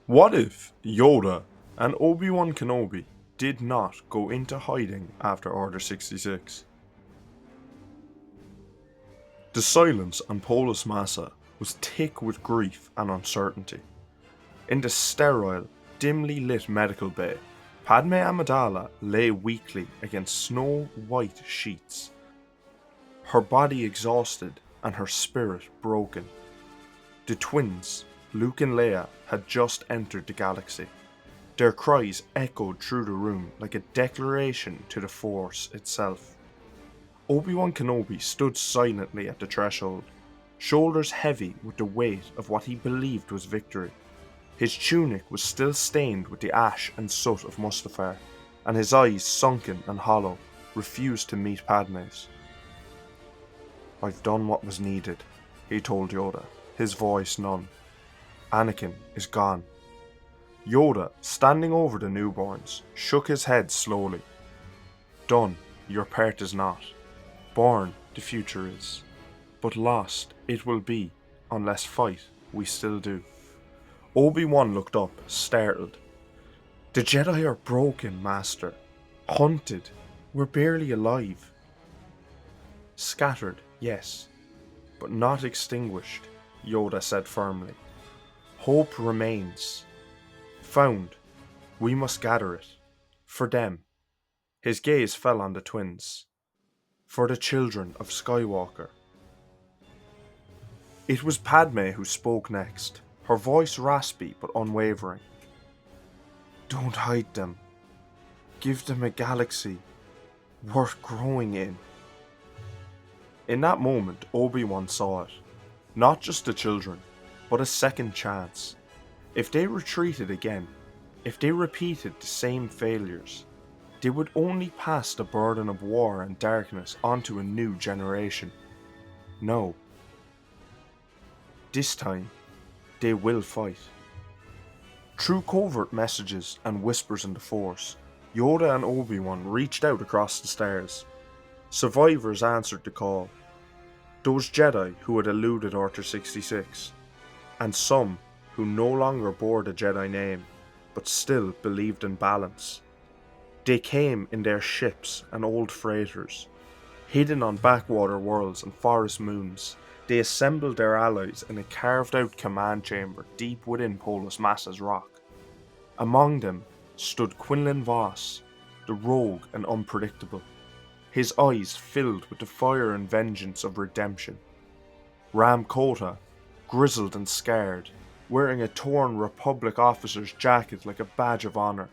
What if Yoda and Obi-Wan Kenobi did not go into hiding after Order 66? The silence on Polis Massa was thick with grief and uncertainty. In the sterile, dimly lit medical bay, Padme Amidala lay weakly against snow-white sheets, her body exhausted and her spirit broken. The twins, Luke and Leia, had just entered the galaxy. Their cries echoed through the room like a declaration to the Force itself. Obi-Wan Kenobi stood silently at the threshold, shoulders heavy with the weight of what he believed was victory. His tunic was still stained with the ash and soot of Mustafar, and his eyes, sunken and hollow, refused to meet Padme's. "I've done what was needed," he told Yoda, his voice numb. "Anakin is gone." Yoda, standing over the newborns, shook his head slowly. "Done, your part is not. Born, the future is. But lost it will be, unless fight we still do." Obi-Wan looked up, startled. "The Jedi are broken, Master. Hunted. We're barely alive." "Scattered, yes, but not extinguished," Yoda said firmly. "Hope remains. Found. We must gather it. For them." His gaze fell on the twins. "For the children of Skywalker." It was Padme who spoke next, her voice raspy but unwavering. "Don't hide them. Give them a galaxy worth growing in." In that moment, Obi-Wan saw it. Not just the children, but a second chance. If they retreated again, if they repeated the same failures, they would only pass the burden of war and darkness onto a new generation. No. This time, they will fight. Through covert messages and whispers in the Force, Yoda and Obi-Wan reached out across the stars. Survivors answered the call. Those Jedi who had eluded Order 66, and some who no longer bore the Jedi name, but still believed in balance. They came in their ships and old freighters. Hidden on backwater worlds and forest moons, they assembled their allies in a carved-out command chamber deep within Polis Massa's rock. Among them stood Quinlan Vos, the rogue and unpredictable, his eyes filled with the fire and vengeance of redemption. Ram Kota, grizzled and scarred, wearing a torn Republic officer's jacket like a badge of honor.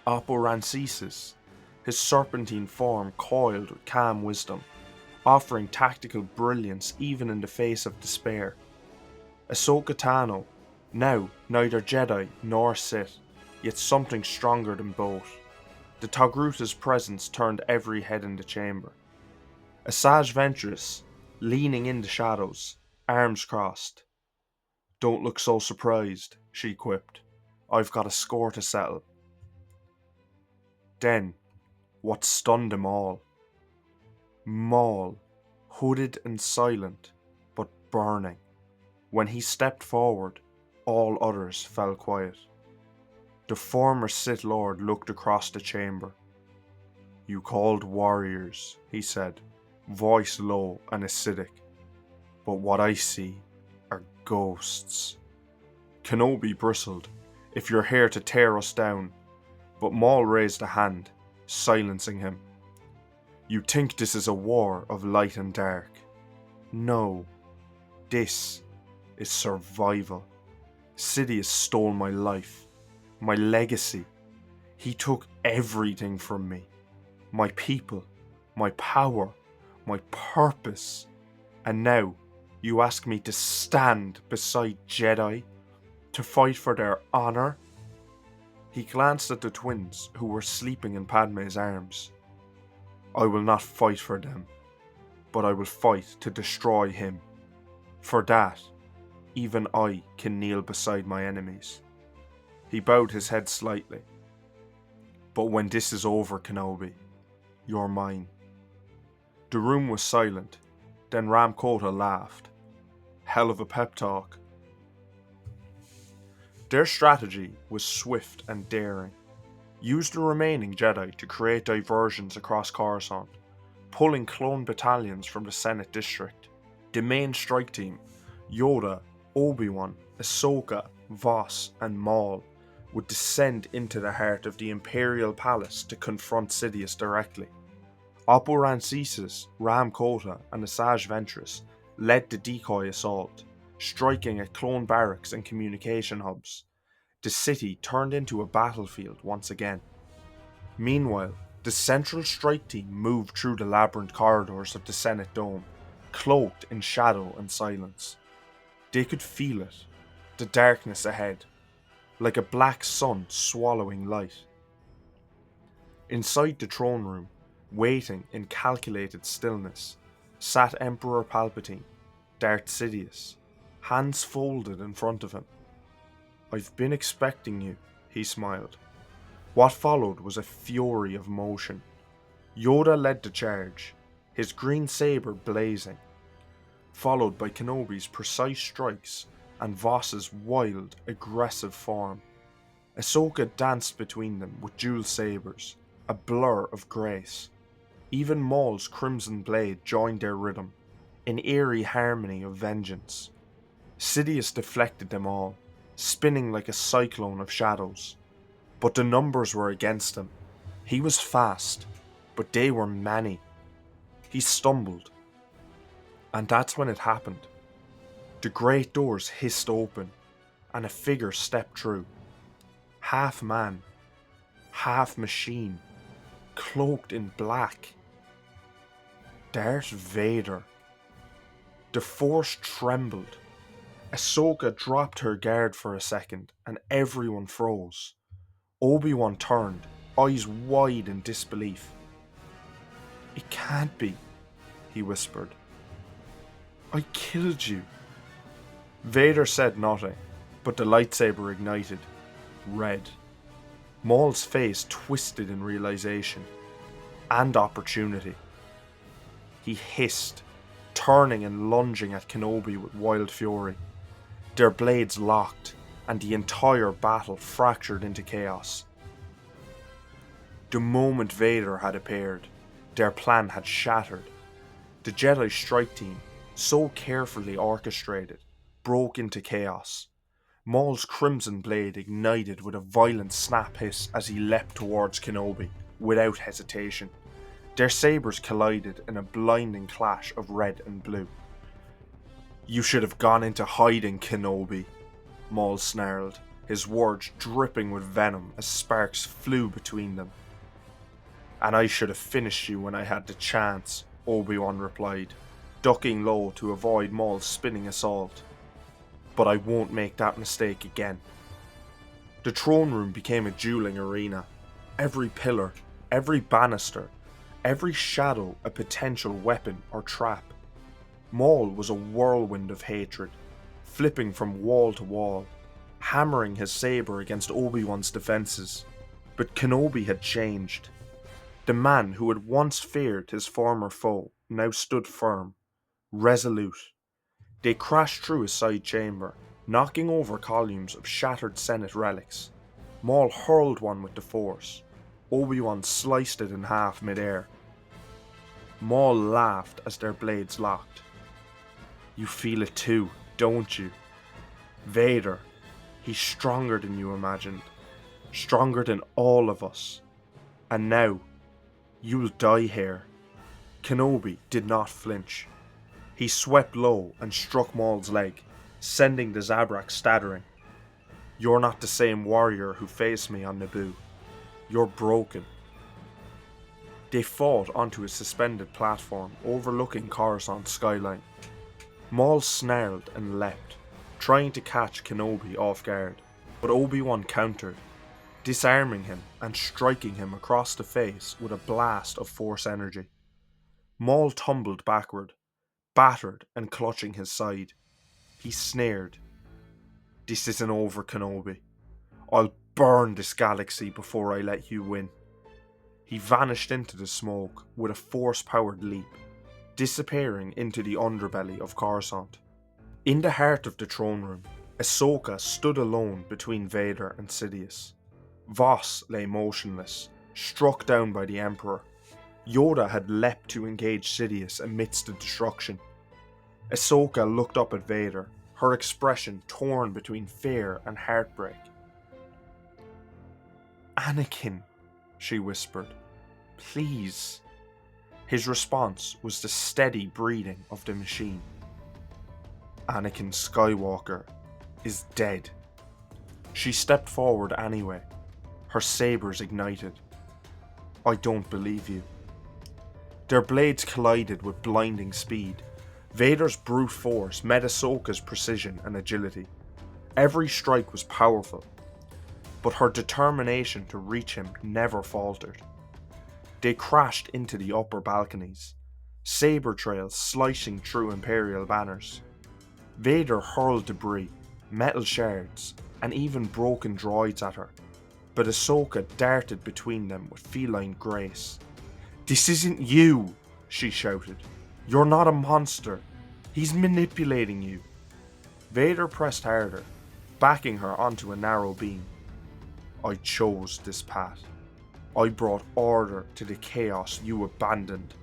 Oppo Rancisis, his serpentine form coiled with calm wisdom, offering tactical brilliance even in the face of despair. Ahsoka Tano, now neither Jedi nor Sith, yet something stronger than both. The Togrutta's presence turned every head in the chamber. Asajj Ventress, leaning in the shadows, arms crossed. "Don't look so surprised," she quipped. "I've got a score to settle." Then, what stunned them all? Maul, hooded and silent, but burning. When he stepped forward, all others fell quiet. The former Sith Lord looked across the chamber. "You called warriors," he said, voice low and acidic. "But what I see are ghosts." Kenobi bristled. "If you're here to tear us down." But Maul raised a hand, silencing him. "You think this is a war of light and dark? No. This is survival. Sidious stole my life, my legacy. He took everything from me. My people, my power, my purpose. And now you ask me to stand beside Jedi, to fight for their honor?" He glanced at the twins who were sleeping in Padme's arms. "I will not fight for them, but I will fight to destroy him. For that, even I can kneel beside my enemies." He bowed his head slightly. "But when this is over, Kenobi, you're mine." The room was silent, then Ram Kota laughed. "Hell of a pep talk." Their strategy was swift and daring. Use the remaining Jedi to create diversions across Coruscant, pulling clone battalions from the Senate District. The main strike team, Yoda, Obi-Wan, Ahsoka, Vos, and Maul, would descend into the heart of the Imperial Palace to confront Sidious directly. Oppo Rancisis, Ram Kota, and Asajj Ventress led the decoy assault, striking at clone barracks and communication hubs. The city turned into a battlefield once again. Meanwhile, the central strike team moved through the labyrinth corridors of the Senate Dome, cloaked in shadow and silence. They could feel it, the darkness ahead, like a black sun swallowing light. Inside the throne room, waiting in calculated stillness, sat Emperor Palpatine, Darth Sidious, hands folded in front of him. "I've been expecting you," he smiled. What followed was a fury of motion. Yoda led the charge, his green saber blazing, followed by Kenobi's precise strikes and Vos's wild, aggressive form. Ahsoka danced between them with dual sabers, a blur of grace. Even Maul's crimson blade joined their rhythm, an eerie harmony of vengeance. Sidious deflected them all, spinning like a cyclone of shadows. But the numbers were against him. He was fast, but they were many. He stumbled. And that's when it happened. The great doors hissed open, and a figure stepped through. Half man, half machine, cloaked in black. Darth Vader. The Force trembled. Ahsoka dropped her guard for a second, and everyone froze. Obi-Wan turned, eyes wide in disbelief. "It can't be," he whispered. "I killed you." Vader said nothing, but the lightsaber ignited, red. Maul's face twisted in realization and opportunity. He hissed, turning and lunging at Kenobi with wild fury. Their blades locked, and the entire battle fractured into chaos. The moment Vader had appeared, their plan had shattered. The Jedi strike team, so carefully orchestrated, broke into chaos. Maul's crimson blade ignited with a violent snap hiss as he leapt towards Kenobi, without hesitation. Their sabers collided in a blinding clash of red and blue. "You should have gone into hiding, Kenobi," Maul snarled, his words dripping with venom as sparks flew between them. "And I should have finished you when I had the chance," Obi-Wan replied, ducking low to avoid Maul's spinning assault. "But I won't make that mistake again." The throne room became a dueling arena. Every pillar, every banister, every shadow a potential weapon or trap. Maul was a whirlwind of hatred, flipping from wall to wall, hammering his saber against Obi-Wan's defenses. But Kenobi had changed. The man who had once feared his former foe now stood firm, resolute. They crashed through his side chamber, knocking over columns of shattered Senate relics. Maul hurled one with the Force. Obi-Wan sliced it in half mid-air. Maul laughed as their blades locked. "You feel it too, don't you? Vader, he's stronger than you imagined. Stronger than all of us. And now, you'll die here." Kenobi did not flinch. He swept low and struck Maul's leg, sending the Zabrak staggering. "You're not the same warrior who faced me on Naboo. You're broken." They fought onto a suspended platform overlooking Coruscant's skyline. Maul snarled and leapt, trying to catch Kenobi off guard, but Obi-Wan countered, disarming him and striking him across the face with a blast of Force energy. Maul tumbled backward, battered and clutching his side. He sneered, "This isn't over, Kenobi. I'll burn this galaxy before I let you win." He vanished into the smoke with a Force-powered leap, disappearing into the underbelly of Coruscant. In the heart of the throne room, Ahsoka stood alone between Vader and Sidious. Vos lay motionless, struck down by the Emperor. Yoda had leapt to engage Sidious amidst the destruction. Ahsoka looked up at Vader, her expression torn between fear and heartbreak. "Anakin," she whispered, "please." His response was the steady breathing of the machine. "Anakin Skywalker is dead." She stepped forward anyway, her sabers ignited. "I don't believe you." Their blades collided with blinding speed. Vader's brute force met Ahsoka's precision and agility. Every strike was powerful, but her determination to reach him never faltered. They crashed into the upper balconies, saber trails slicing through Imperial banners. Vader hurled debris, metal shards, and even broken droids at her, but Ahsoka darted between them with feline grace. "This isn't you," she shouted. "You're not a monster. He's manipulating you." Vader pressed harder, backing her onto a narrow beam. "I chose this path. I brought order to the chaos you abandoned."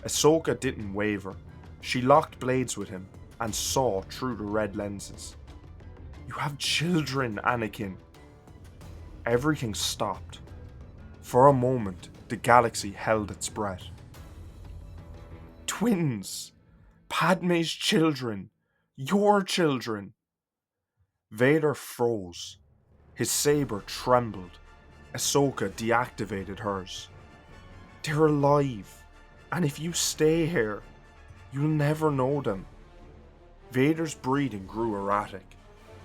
Ahsoka didn't waver. She locked blades with him and saw through the red lenses. "You have children, Anakin." Everything stopped. For a moment, the galaxy held its breath. "Twins! Padme's children! Your children!" Vader froze. His saber trembled. Ahsoka deactivated hers. "They're alive, and if you stay here, you'll never know them." Vader's breathing grew erratic.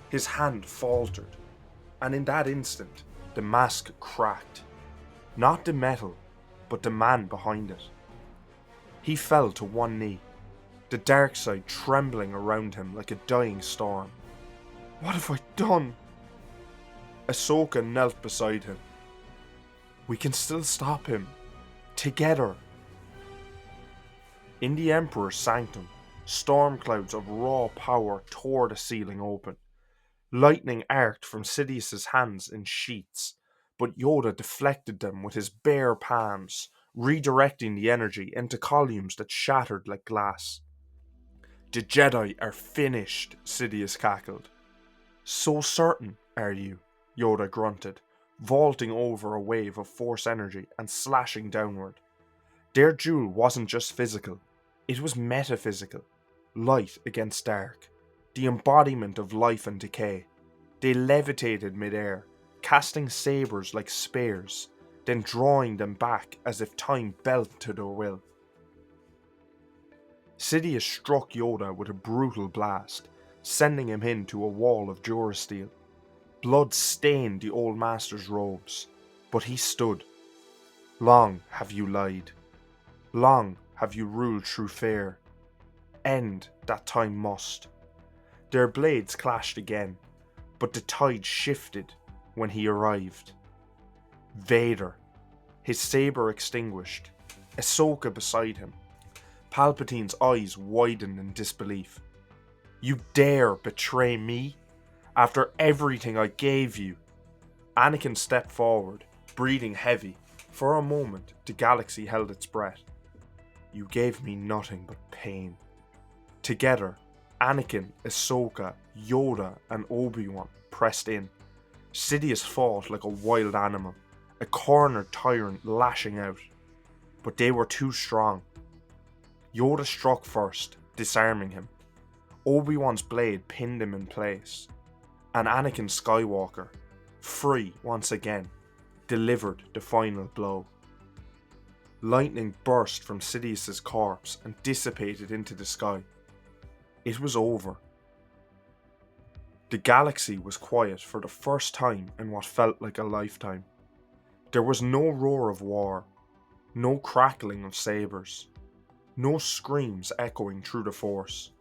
His hand faltered, and in that instant, the mask cracked. Not the metal, but the man behind it. He fell to one knee, the dark side trembling around him like a dying storm. "What have I done?" Ahsoka knelt beside him. "We can still stop him. Together." In the Emperor's sanctum, storm clouds of raw power tore the ceiling open. Lightning arced from Sidious's hands in sheets, but Yoda deflected them with his bare palms, redirecting the energy into columns that shattered like glass. "The Jedi are finished," Sidious cackled. "So certain, are you?" Yoda grunted, vaulting over a wave of force energy and slashing downward. Their duel wasn't just physical, it was metaphysical. Light against dark, the embodiment of life and decay. They levitated midair, casting sabers like spears, then drawing them back as if time bent to their will. Sidious struck Yoda with a brutal blast, sending him into a wall of durasteel. Blood stained the old master's robes, but he stood. "Long have you lied. Long have you ruled through fear. End that time must." Their blades clashed again, but the tide shifted when he arrived. Vader, his saber extinguished, Ahsoka beside him. Palpatine's eyes widened in disbelief. "You dare betray me? After everything I gave you?" Anakin stepped forward, breathing heavy. For a moment, the galaxy held its breath. "You gave me nothing but pain." Together, Anakin, Ahsoka, Yoda, and Obi-Wan pressed in. Sidious fought like a wild animal, a cornered tyrant lashing out. But they were too strong. Yoda struck first, disarming him. Obi-Wan's blade pinned him in place. And Anakin Skywalker, free once again, delivered the final blow. Lightning burst from Sidious's corpse and dissipated into the sky. It was over. The galaxy was quiet for the first time in what felt like a lifetime. There was no roar of war, no crackling of sabers, no screams echoing through the Force.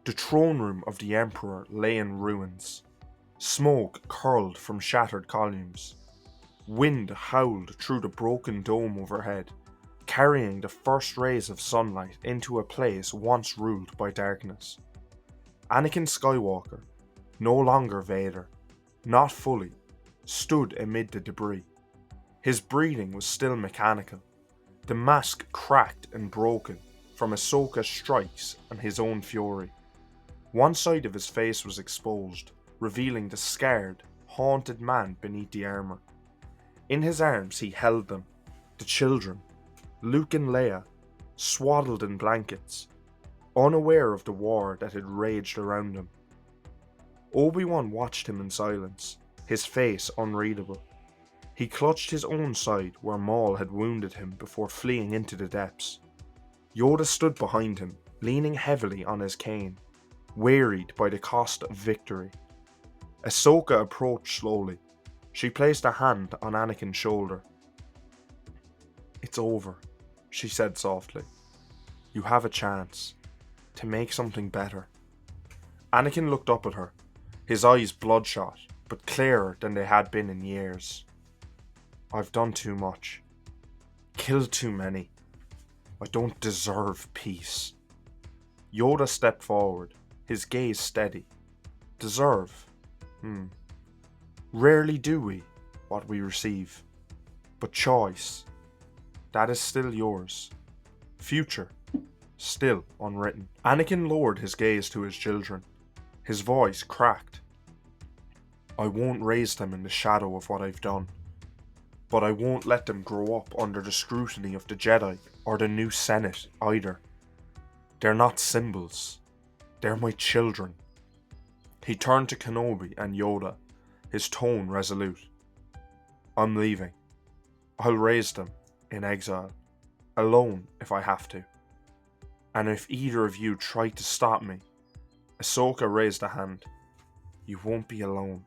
The throne room of the Emperor lay in ruins. Smoke curled from shattered columns. Wind howled through the broken dome overhead, carrying the first rays of sunlight into a place once ruled by darkness. Anakin Skywalker, no longer Vader, not fully, stood amid the debris. His breathing was still mechanical, the mask cracked and broken from Ahsoka's strikes and his own fury. One side of his face was exposed, revealing the scarred, haunted man beneath the armour. In his arms he held them, the children, Luke and Leia, swaddled in blankets, unaware of the war that had raged around him. Obi-Wan watched him in silence, his face unreadable. He clutched his own side where Maul had wounded him before fleeing into the depths. Yoda stood behind him, leaning heavily on his cane, wearied by the cost of victory. Ahsoka approached slowly. She placed a hand on Anakin's shoulder. "It's over," she said softly. "You have a chance to make something better." Anakin looked up at her, his eyes bloodshot, but clearer than they had been in years. "I've done too much. Killed too many. I don't deserve peace." Yoda stepped forward, his gaze steady. Deserve? Rarely do we what we receive. But choice, that is still yours. Future, still unwritten. Anakin lowered his gaze to his children. His voice cracked. "I won't raise them in the shadow of what I've done. But I won't let them grow up under the scrutiny of the Jedi or the new Senate either. They're not symbols. They're my children." He turned to Kenobi and Yoda, his tone resolute. "I'm leaving. I'll raise them in exile, alone if I have to. And if either of you try to stop me," Ahsoka raised a hand, "you won't be alone."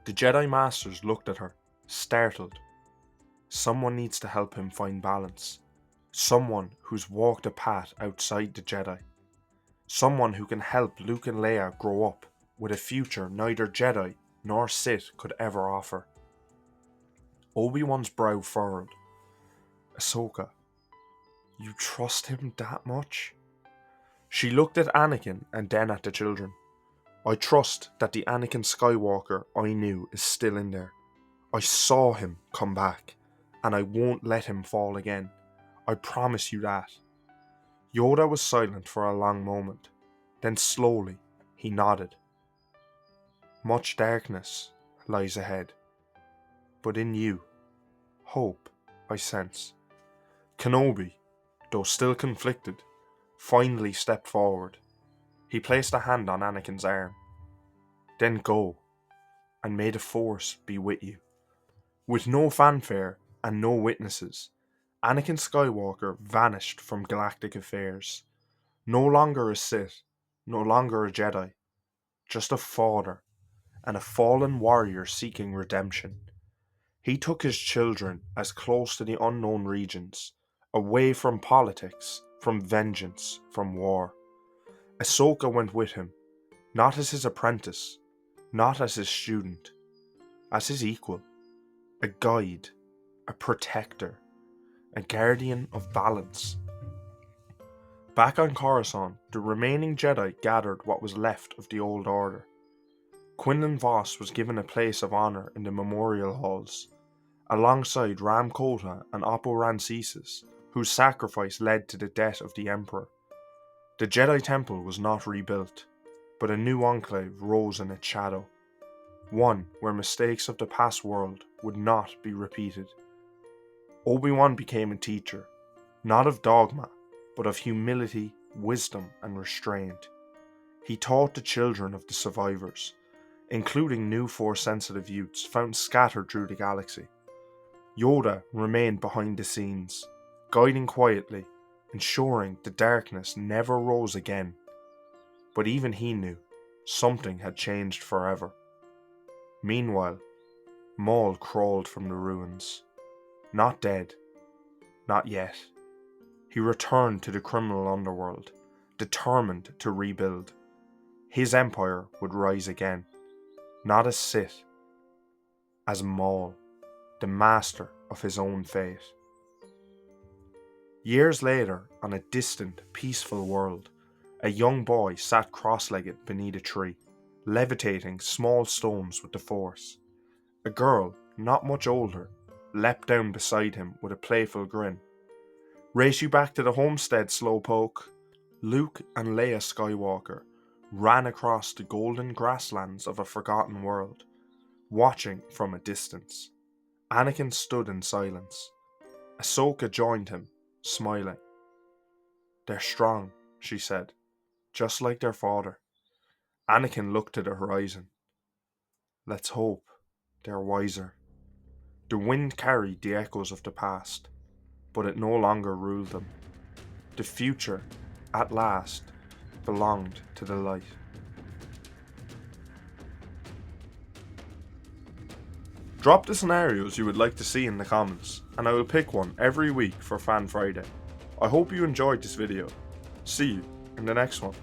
The Jedi Masters looked at her, startled. Someone needs to help him find balance. Someone who's walked a path outside the Jedi. Someone who can help Luke and Leia grow up with a future neither Jedi nor Sith could ever offer. Obi-Wan's brow furrowed. "Ahsoka, you trust him that much?" She looked at Anakin and then at the children. "I trust that the Anakin Skywalker I knew is still in there. I saw him come back, and I won't let him fall again. I promise you that." Yoda was silent for a long moment. Then slowly, he nodded. "Much darkness lies ahead. But in you, hope, I sense." Kenobi, though still conflicted, finally stepped forward. He placed a hand on Anakin's arm. "Then go, and may the Force be with you." With no fanfare and no witnesses, Anakin Skywalker vanished from galactic affairs. No longer a Sith, no longer a Jedi, just a father and a fallen warrior seeking redemption. He took his children as close to the unknown regions, away from politics, from vengeance, from war. Ahsoka went with him, not as his apprentice, not as his student, as his equal, a guide, a protector, a guardian of balance. Back on Coruscant, the remaining Jedi gathered what was left of the old order. Quinlan Vos was given a place of honour in the memorial halls, alongside Ram Kota and Oppo Rancisis, whose sacrifice led to the death of the Emperor. The Jedi Temple was not rebuilt, but a new enclave rose in its shadow, one where mistakes of the past world would not be repeated. Obi-Wan became a teacher, not of dogma, but of humility, wisdom, and restraint. He taught the children of the survivors, including new Force-sensitive youths found scattered through the galaxy. Yoda remained behind the scenes, guiding quietly, ensuring the darkness never rose again. But even he knew something had changed forever. Meanwhile, Maul crawled from the ruins. Not dead. Not yet. He returned to the criminal underworld, determined to rebuild. His empire would rise again. Not as Sith, as Maul, the master of his own fate. Years later, on a distant, peaceful world, a young boy sat cross-legged beneath a tree. levitating small stones with the Force. A girl, not much older, leapt down beside him with a playful grin. "Race you back to the homestead, slowpoke." Luke and Leia Skywalker ran across the golden grasslands of a forgotten world, watching from a distance. Anakin stood in silence. Ahsoka joined him, smiling. "They're strong," she said, "just like their father." Anakin looked to the horizon. "Let's hope they're wiser." The wind carried the echoes of the past, but it no longer ruled them. The future, at last, belonged to the light. Drop the scenarios you would like to see in the comments, and I will pick one every week for Fan Friday. I hope you enjoyed this video. See you in the next one.